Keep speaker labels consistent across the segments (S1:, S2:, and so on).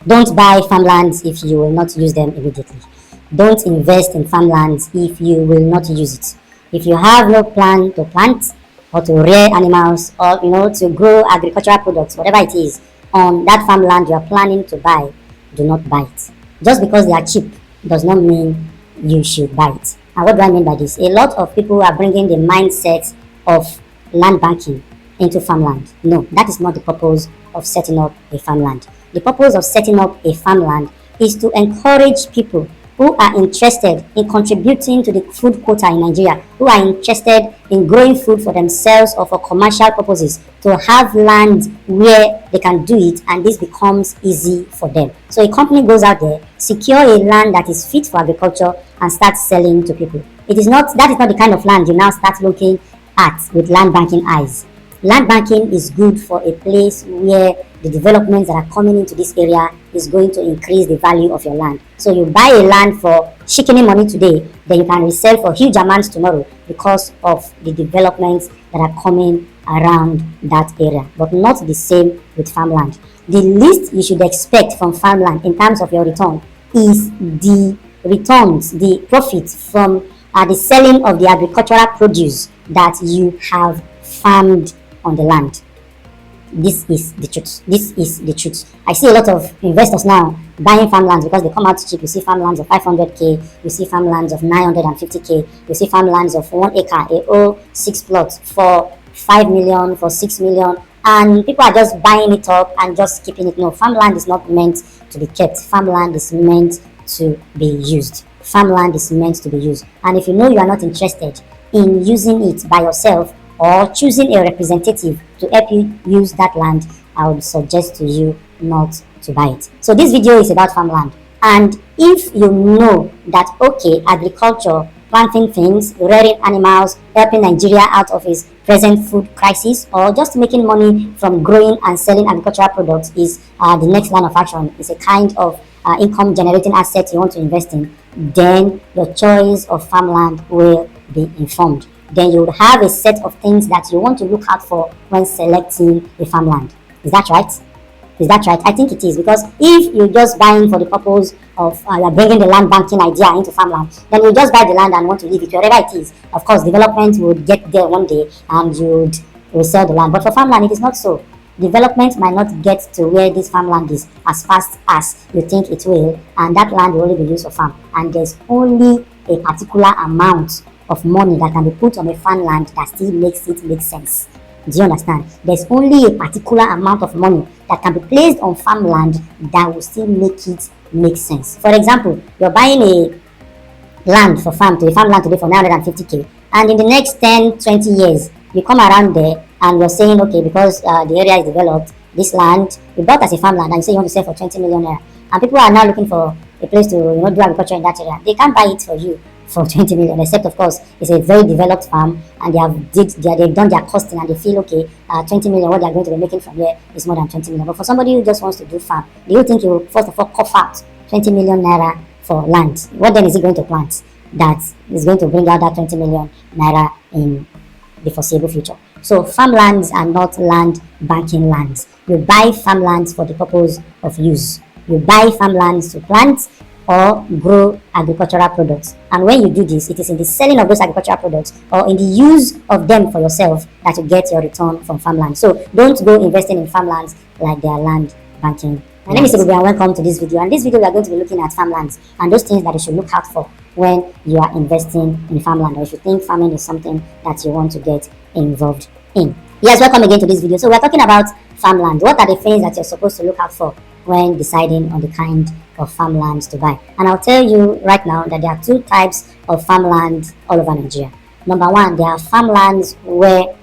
S1: Don't buy farmlands if you will not use them immediately. Don't invest in farmlands if you will not use it. If you have no plan to plant or to rear animals or to grow agricultural products, whatever it is, on that farmland you are planning to buy, do not buy it. Just because they are cheap does not mean you should buy it. And what do I mean by this? A lot of people are bringing the mindset of land banking into farmland. No, that is not the purpose of setting up a farmland. The purpose of setting up a farmland is to encourage people who are interested in contributing to the food quota in Nigeria, who are interested in growing food for themselves or for commercial purposes, to have land where they can do it, and this becomes easy for them. So a company goes out there, secure a land that is fit for agriculture, and starts selling to people. That is not the kind of land you now start looking at with land banking eyes. Land banking is good for a place where the developments that are coming into this area is going to increase the value of your land. So you buy a land for shikini money today, then you can resell for huge amounts tomorrow because of the developments that are coming around that area. But not the same with farmland. The least you should expect from farmland in terms of your return is the returns, the profits from the selling of the agricultural produce that you have farmed on the land. This is the truth. This is the truth. I see a lot of investors now buying farmlands because they come out cheap. You see farmlands of 500k, you see farmlands of 950k, you see farmlands of 1 acre, a 6 plots for 5 million, for 6 million, and people are just buying it up and just keeping it. No, farmland is not meant to be kept. Farmland is meant to be used. Farmland is meant to be used. And if you know you are not interested in using it by yourself, or choosing a representative to help you use that land, I would suggest to you not to buy it. So this video is about farmland, and if you know that okay, agriculture, planting things, rearing animals, helping Nigeria out of its present food crisis, or just making money from growing and selling agricultural products is the next line of action, is a kind of income generating asset you want to invest in, then your choice of farmland will be informed. Then you would have a set of things that you want to look out for when selecting a farmland. Is that right? Is that right? I think it is, because if you're just buying for the purpose of you're bringing the land banking idea into farmland, then you just buy the land and want to leave it wherever it is. Of course, development would get there one day and you would sell the land. But for farmland, it is not so. Development might not get to where this farmland is as fast as you think it will, and that land will only be used for farm. And there's only a particular amount of money that can be put on a farmland that still makes it make sense. Do you understand? There's only a particular amount of money that can be placed on farmland that will still make it make sense. For example, you're buying a land for farmland today for 950k, and in the next 10-20 years you come around there and you're saying, okay, because the area is developed, this land you bought as a farmland and you say you want to sell for 20 million naira, and people are now looking for a place to do agriculture in that area. They can't buy it for you for 20 million, except of course it's a very developed farm and they've done their costing and they feel okay, 20 million, what they're going to be making from here is more than 20 million. But for somebody who just wants to do farm, do you think you will first of all cough out 20 million naira for land? What then is he going to plant that is going to bring out that 20 million naira in the foreseeable future? So farmlands are not land banking lands. You buy farmlands for the purpose of use. You buy farmlands to plant or grow agricultural products, and when you do this, it is in the selling of those agricultural products or in the use of them for yourself that you get your return from farmland. So don't go investing in farmlands like they are land banking. My name is Epe Ogun and welcome to this video. And this video we are going to be looking at farmlands and those things that you should look out for when you are investing in farmland, or if you think farming is something that you want to get involved in. Yes, welcome again to this video. So we're talking about farmland. What are the things that you're supposed to look out for when deciding on the kind of farmlands to buy? And I'll tell you right now that there are two types of farmland all over Nigeria. Number one, there are farmlands where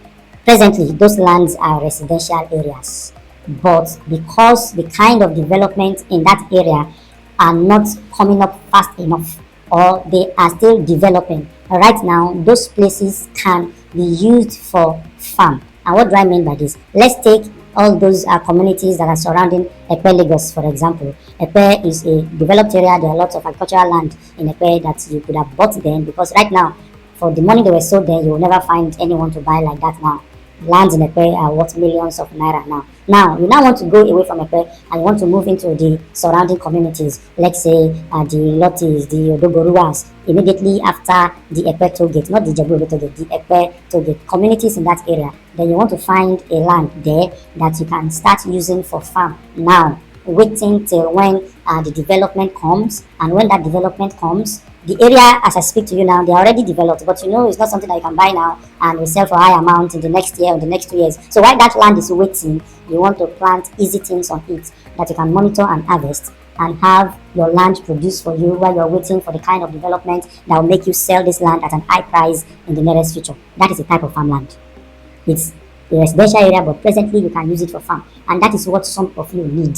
S1: presently those lands are residential areas, but because the kind of development in that area are not coming up fast enough, or they are still developing right now, those places can be used for farm. And what do I mean by this? Let's take all those communities that are surrounding Epe, Lagos, for example. Epe is a developed area. There are lots of agricultural land in Epe that you could have bought then, because right now, for the money they were sold there, you will never find anyone to buy like that now. Lands in Epe are worth millions of naira now. Now, you now want to go away from Epe and you want to move into the surrounding communities, let's say the ILOTIs, the Odogoruas, immediately after the Epe toll gate, not the Jebu toll gate, the Epe toll gate, communities in that area. Then you want to find a land there that you can start using for farm now, waiting till when the development comes. And when that development comes, the area, as I speak to you now, they are already developed, but it's not something that you can buy now and we sell for high amount in the next year or the next 2 years. So while that land is waiting, you want to plant easy things on it that you can monitor and harvest and have your land produce for you while you're waiting for the kind of development that will make you sell this land at an high price in the nearest future. That is a type of farmland. It's a residential area, but presently you can use it for farm. And that is what some of you need.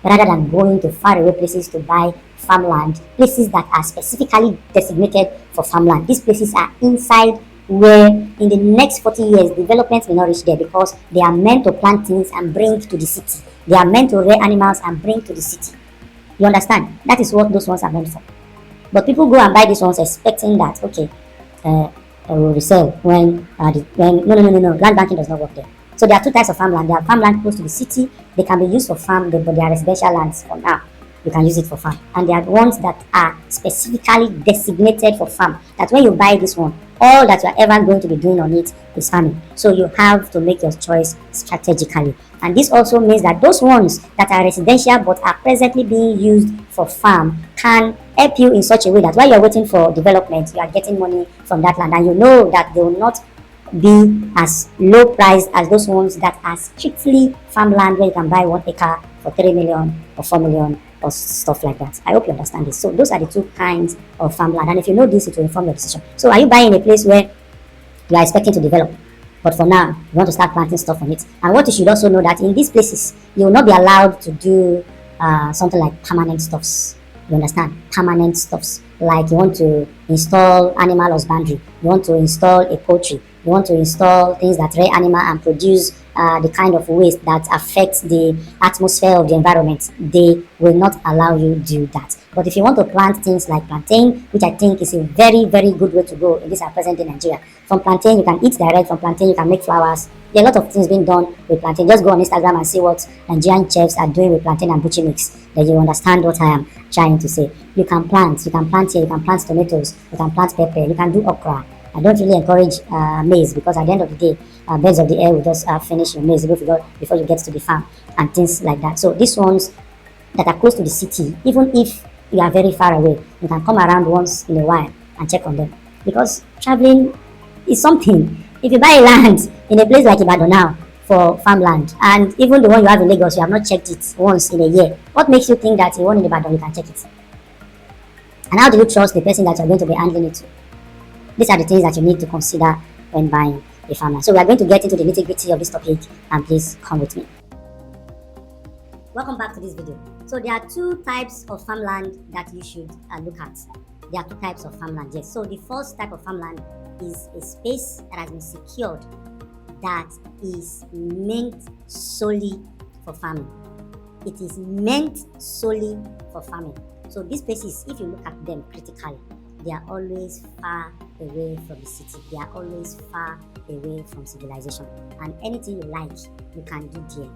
S1: Rather than going to faraway places to buy farmland, places that are specifically designated for farmland. These places are inside where in the next 40 years development will not reach there because they are meant to plant things and bring to the city. They are meant to rear animals and bring to the city. You understand? That is what those ones are meant for. But people go and buy these ones expecting that, okay, will resell when no. Land banking does not work there. So there are two types of farmland. There are farmland close to the city. They can be used for farm, but they are residential lands for now. You can use it for farm. And there are ones that are specifically designated for farm. That when you buy this one, all that you are ever going to be doing on it is farming. So you have to make your choice strategically. And this also means that those ones that are residential but are presently being used for farm can help you in such a way that while you're waiting for development, you are getting money from that land. And you know that they will not be as low priced as those ones that are strictly farmland where you can buy 1 acre for 3 million or 4 million or stuff like that. I hope you understand this. So those are the two kinds of farmland. And if you know this, it will inform your decision. So are you buying a place where you are expecting to develop, but for now you want to start planting stuff on it? And what you should also know that in these places you will not be allowed to do something like permanent stuffs. You understand? Permanent stuffs. Like you want to install animal husbandry, you want to install a poultry, you want to install things that rear animal and produce the kind of waste that affects the atmosphere of the environment. They will not allow you to do that. But if you want to plant things like plantain, which I think is a very, very good way to go in this present day Nigeria. From plantain, you can eat direct. From plantain, you can make flowers. There are a lot of things being done with plantain. Just go on Instagram and see what Nigerian chefs are doing with plantain and buchi mix. Then you understand what I am trying to say. You can plant here, you can plant tomatoes, you can plant pepper, you can do okra. I don't really encourage maize because at the end of the day, birds of the air will just finish your maize before you get to the farm and things like that. So these ones that are close to the city, even if you are very far away, you can come around once in a while and check on them because traveling is something. If you buy land in a place like Ibadan now for farmland, and even the one you have in Lagos, you have not checked it once in a year, what makes you think that the one in Ibadan you can check it? And how do you trust the person that you're going to be handling it to? These are the things that you need to consider when buying a farmland. So we are going to get into the nitty-gritty of this topic, and please come with me. Welcome back to this video. So there are two types of farmland that you should look at. There are two types of farmland, yes. So the first type of farmland is a space that has been secured that is meant solely for farming. It is meant solely for farming. So these places, if you look at them critically, they are always far away from the city. They are always far away from civilization. And anything you like, you can do there.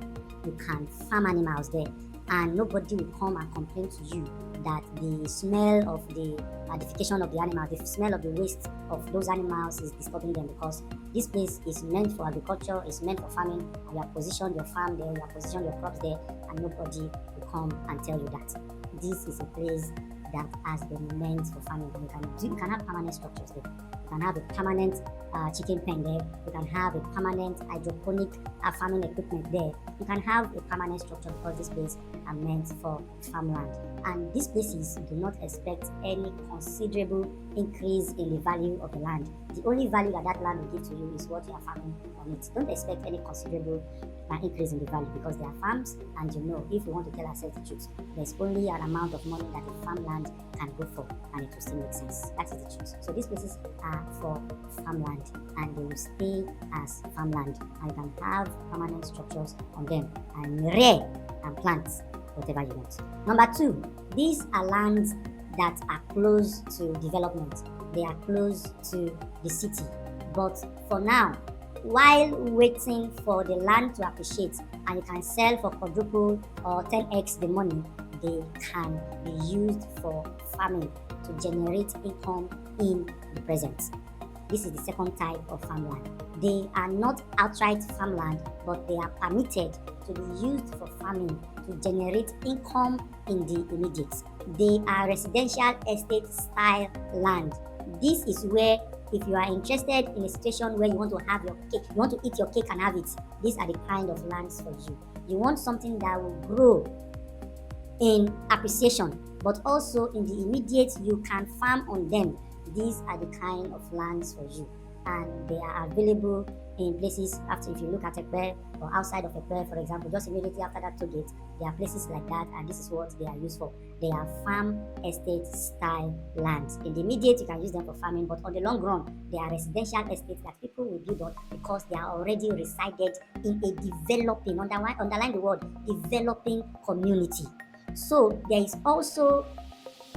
S1: You can farm animals there. And nobody will come and complain to you that the smell of the defecation of the animals, the smell of the waste of those animals is disturbing them, because this place is meant for agriculture, it's meant for farming, and you have positioned your farm there, you have positioned your crops there, and nobody will come and tell you that. This is a place that has been meant for farming, and you can have permanent structures there. You can have a permanent chicken pen there. You can have a permanent hydroponic farming equipment there. You can have a permanent structure because this place are meant for farmland. And these places do not expect any considerable increase in the value of the land. The only value that that land will give to you is what you are farming on it. Don't expect any considerable increase in the value, because they are farms, and if you want to tell ourselves the truth, there's only an amount of money that a farmland can go for, and it will still make sense. That is the truth. So these places are for farmland, and they will stay as farmland, and you can have permanent structures on them and rear and plant whatever you want. Number two, these are lands that are close to development. They are close to the city, but for now while waiting for the land to appreciate, and you can sell for quadruple or 10x the money, they can be used for farming to generate income in the present. This is the second type of farmland. They are not outright farmland, but they are permitted to be used for farming to generate income in the immediate. They are residential estate style land. This is where, if you are interested in a situation where you want to have your cake, you want to eat your cake and have it, these are the kind of lands for you. You want something that will grow in appreciation, but also in the immediate, you can farm on them. These are the kind of lands for you, and they are available in places. After, if you look at Epe or outside of Epe, for example, just immediately after that toll gate, there are places like that, and this is what they are used for. They are farm estate style lands. In the immediate, you can use them for farming, but on the long run, they are residential estates that people will build on because they are already resided in a developing, underline the word, developing community. So there is also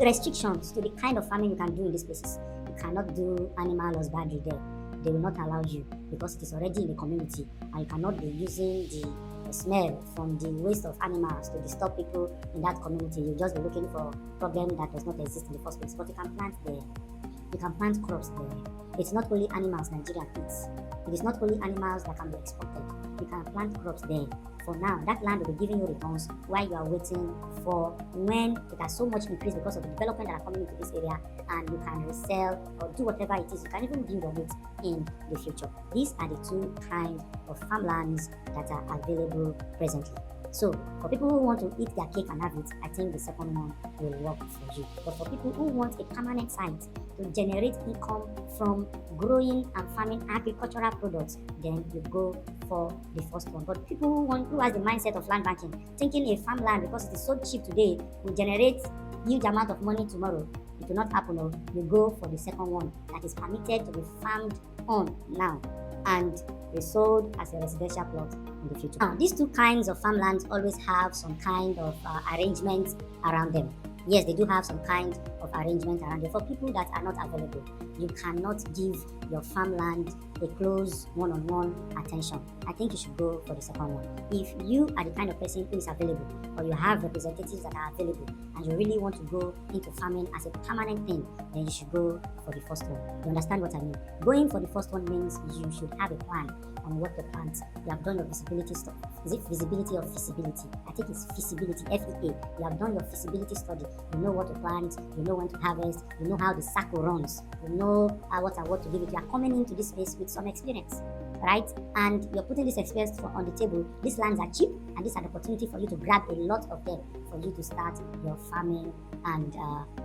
S1: restrictions to the kind of farming you can do in these places. You cannot do animal husbandry there. They will not allow you because it is already in the community, and you cannot be using the smell from the waste of animals to disturb people in that community. You'll just be looking for a problem that does not exist in the first place. But you can plant there. You can plant crops there. It's not only animals Nigeria eats. It is not only animals that can be exported. You can plant crops there. For now, that land will be giving you returns while you are waiting for when it has so much increased because of the development that are coming into this area, and you can resell or do whatever it is. You can even build on it in the future. These are the two kinds of farmlands that are available presently. So, for people who want to eat their cake and have it, I think the second one will work for you. But for people who want a permanent site to generate income from growing and farming agricultural products, then you go for the first one. But people who has the mindset of land banking, thinking a farmland, because it is so cheap today, will generate huge amount of money tomorrow, it will not happen. Or you go for the second one that is permitted to be farmed on now and be sold as a residential plot in the future. Now, these two kinds of farmlands always have some kind of arrangement around them. Yes, they do have some kind of arrangement around it. For people that are not available, you cannot give your farmland a close one-on-one attention. I think you should go for the second one. If you are the kind of person who is available, or you have representatives that are available, and you really want to go into farming as a permanent thing, then you should go for the first one. You understand what I mean? Going for the first one means you should have a plan on what to plant. You have done your visibility stuff. Is it visibility or feasibility? I think it's feasibility, FEA. You have done your feasibility study. You know what to plant, you know when to harvest, you know how the cycle runs, you know what to give it. You are coming into this space with some experience, right? And you're putting this experience on the table. These lands are cheap, and this is an opportunity for you to grab a lot of them for you to start your farming and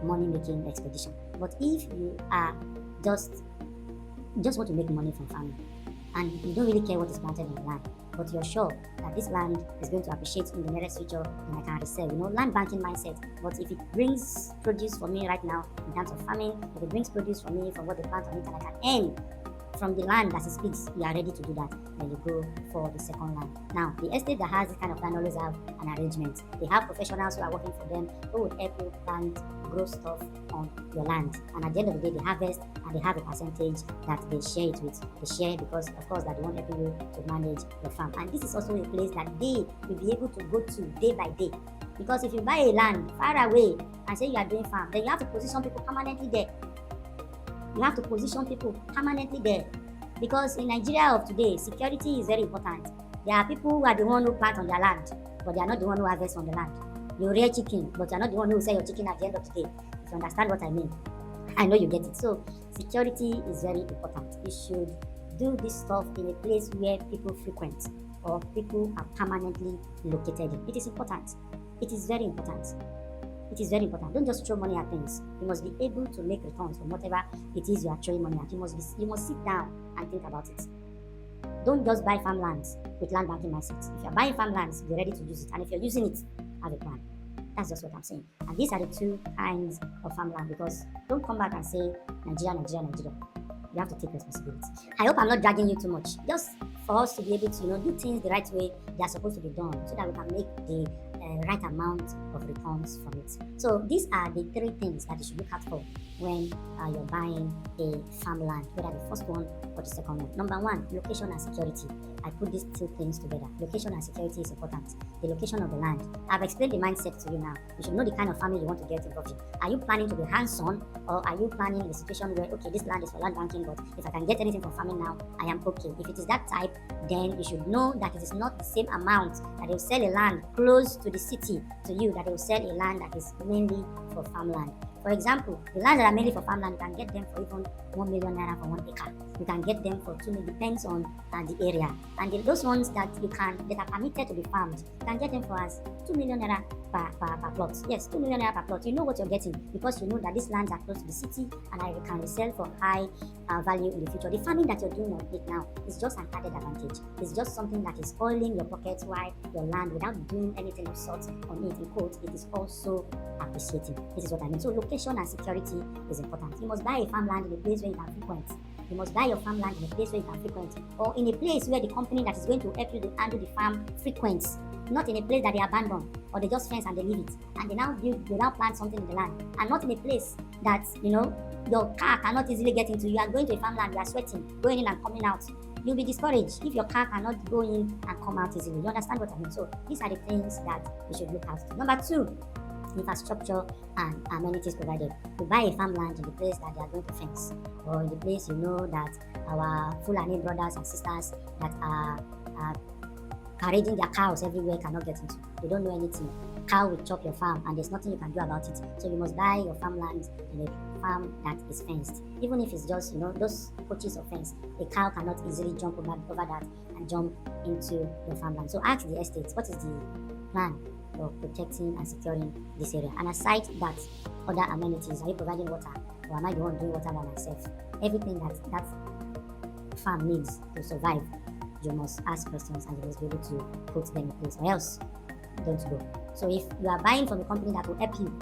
S1: money-making expedition. But if you are just want to make money from farming, and you don't really care what is planted on the land, but you're sure that this land is going to appreciate in the nearest future, then I can resell. Land banking mindset. But if it brings produce for me right now in terms of farming, if it brings produce for me from what they plant on it, and I can earn from the land as it speaks, you are ready to do that, then you go for the second land. Now, the estate that has this kind of land always have an arrangement. They have professionals who are working for them who will help you plant, grow stuff on your land. And at the end of the day, they harvest and they have a percentage that they share it with. They share because, of course, that they want helping you to manage your farm. And this is also a place that they will be able to go to day by day. Because if you buy a land far away and say you are doing farm, then you have to position people permanently there. You have to position people permanently there. Because in Nigeria of today, security is very important. There are people who are the one who plant on their land, but they are not the one who harvest on the land. You rear chicken, but you are not the one who will sell your chicken at the end of the day. If you understand what I mean. I know you get it. So security is very important. You should do this stuff in a place where people frequent or people are permanently located in. It is important. It is very important. It is very important. Don't just throw money at things. You must be able to make returns from whatever it is you are throwing money at. You must sit down and think about it. Don't just buy farmlands with land banking mindset. If you're buying farmlands, be ready to use it. And if you're using it, have a plan. That's just what I'm saying. And these are the two kinds of farmland, because don't come back and say Nigeria, Nigeria, Nigeria. You have to take responsibility. I hope I'm not dragging you too much. Just for us to be able to, do things the right way they are supposed to be done, so that we can make the right amount of returns from it. So these are the three things that you should look out for when you're buying a farmland, whether the first one or the second one. Number one, location and security. I put these two things together. Location and security is important. The location of the land. I've explained the mindset to you now. You should know the kind of farming you want to get involved in. Are you planning to be hands-on, or are you planning in a situation where, okay, this land is for land banking, but if I can get anything from farming now, I am okay. If it is that type, then you should know that it is not the same amount that they will sell a land close to the city to you that they will sell a land that is mainly for farmland. For example, the lands that are mainly for farmland, you can get them for even 1 million naira for 1 acre. You can get them for 2 million, depends on the area. And those ones that are permitted to be farmed, you can get them for as 2 million naira per plot. Yes, 2 million naira per plot. You know what you're getting because you know that these lands are close to the city and I can resell for high value in the future. The farming that you're doing on it now is just an added advantage. It's just something that is spoiling your pockets while your land, without doing anything of sort on it, in quotes, it is also appreciating. This is what I mean. So location and security is important. You must buy a farmland in a place where you can frequent. You must buy your farmland in a place where you can frequent, or in a place where the company that is going to help you to handle the farm frequents, not in a place that they abandon or they just fence and they leave it and they now plant something in the land, and not in a place that your car cannot easily get into. You are going to a farmland, you are sweating, going in and coming out. You'll be discouraged if your car cannot go in and come out easily. You understand what I mean? So these are the things that you should look out for. Number two, infrastructure and amenities provided. You buy a farmland in the place that they are going to fence, or in the place that our Fulani brothers and sisters that are parading their cows everywhere cannot get into. They don't know anything. Cow will chop your farm and there's nothing you can do about it. So you must buy your farmland in a farm that is fenced. Even if it's just those coaches of fence, a cow cannot easily jump over that and jump into your farmland. So ask the estates, what is the plan for protecting and securing this area? And aside that, other amenities, are you providing water, or am I the one doing water by myself? Everything that farm needs to survive, you must ask questions and you must be able to put them in place, or else don't go. So if you are buying from a company that will help you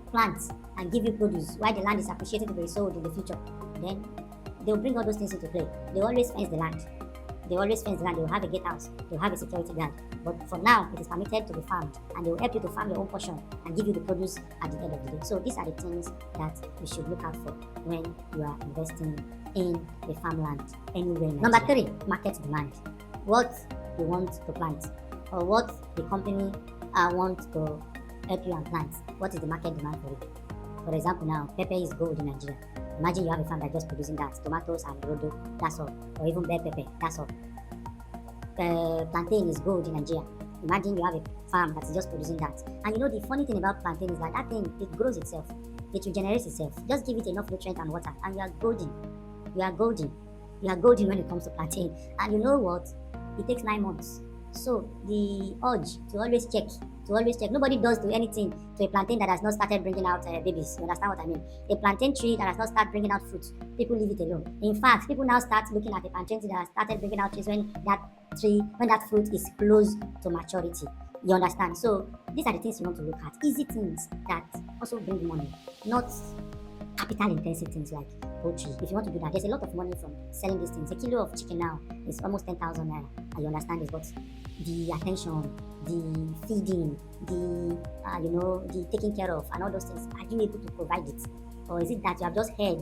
S1: plant and give you produce while the land is appreciated to be sold in the future, then they'll bring all those things into play. They always fence the land. They will have a gatehouse. They will have a security guard. But for now, it is permitted to be farmed, and they will help you to farm your own portion and give you the produce at the end of the day. So these are the things that you should look out for when you are investing in the farmland anywhere in Nigeria. Number three, market demand. What you want to plant, or what the company wants to help you and plant. What is the market demand for it? For example, now pepper is gold in Nigeria. Imagine you have a farm that's just producing that, tomatoes and rodo, that's all, or even bell pepper, that's all. Plantain is gold in Nigeria. Imagine you have a farm that's just producing that. And the funny thing about plantain is that thing, it grows itself. It regenerates itself. Just give it enough nutrient and water, and you are golden. You are golden. You are golden when it comes to plantain. And you know what? It takes 9 months. So the urge to always check. Nobody does do anything to a plantain that has not started bringing out babies. You understand what I mean? A plantain tree that has not started bringing out fruit, people leave it alone. In fact, people now start looking at a plantain tree that has started bringing out trees when that fruit is close to maturity. You understand? So these are the things you want to look at. Easy things that also bring money, not capital intensive things like poultry. If you want to do that, there's a lot of money from selling these things. A kilo of chicken now is almost 10,000 naira. And you understand this, but the attention, the feeding, the taking care of, and all those things, are you able to provide it? Or is it that you have just heard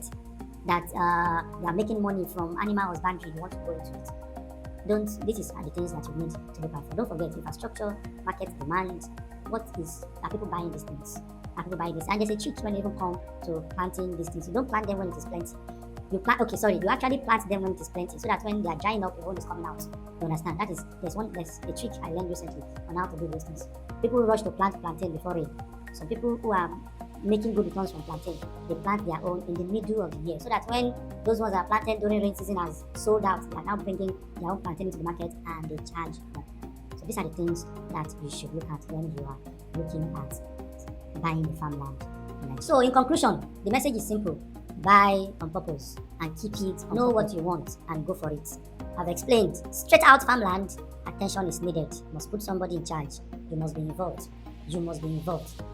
S1: that you are making money from animal husbandry, you want to go into it? These are the things that you need to look at for. Don't forget infrastructure, market demand. Are people buying these things? Are people buying this? And there's a trick when you even come to planting these things. You don't plant them when it is plenty. You actually plant them when it is plenty, so that when they are drying up, the one is coming out. You understand? There's a trick I learned recently on how to do those things. People rush to plant plantain before rain. Some people who are making good returns from plantain, they plant their own in the middle of the year, so that when those ones that are planted during rain season has sold out, they are now bringing their own plantain into the market and they charge more. So these are the things that you should look at when you are looking at buying the farmland. So in conclusion, the message is simple. Buy on purpose and keep it. Know what you want and go for it. I've explained. Straight out farmland, attention is needed. You must put somebody in charge. You must be involved.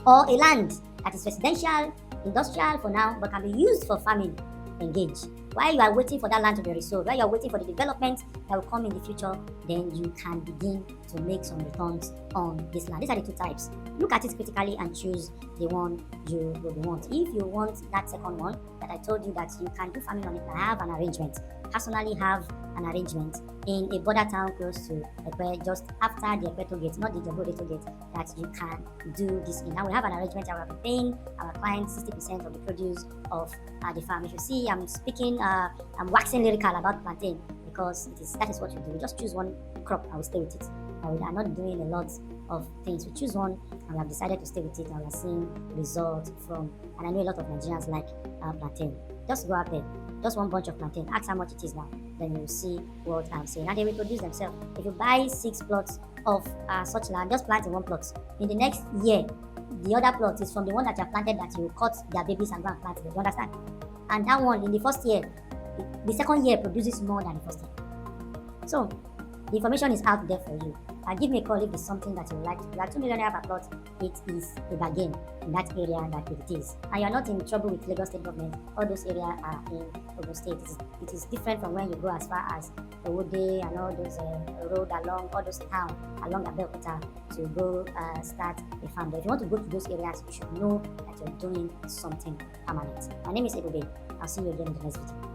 S1: Or a land that is residential, industrial for now, but can be used for farming. engage. While you are waiting for that land to be resolved, while you are waiting for the development that will come in the future, then you can begin to make some returns on this land. These are the two types. Look at it critically and choose the one you will want. If you want that second one that I told you that you can do farming on it, I have an arrangement. Personally have an arrangement in a border town close to Epe, just after the Epe toll gate, not the Jabo toll gate, that you can do this in. Now we have an arrangement that we are paying our clients 60% of the produce of the farm. If you see, I'm speaking, I'm waxing lyrical about plantain because that is what we do. We just choose one crop and we stay with it. We are not doing a lot of things. We choose one and we have decided to stay with it, and we are seeing results from. And I know a lot of Nigerians like plantain. Just go out there, just one bunch of plantain, ask how much it is now, then you will see what I'm saying. And they reproduce themselves. If you buy 6 plots of such land, just plant in one plot. In the next year, the other plot is from the one that you have planted that you cut their babies and go and plant it. You understand? And that one in the first year, the second year produces more than the first year. So the information is out there for you. Give me a call if it's something that you would like to do. You are 2 million naira per plot. It is a bargain in that area that it is. And you are not in trouble with Lagos State government. All those areas are in Ogun State. It is different from when you go as far as Owode and all those road along, all those towns along Abeokuta to go start a farm. But if you want to go to those areas, you should know that you're doing something permanent. My name is Epe Ogun. I'll see you again in the next video.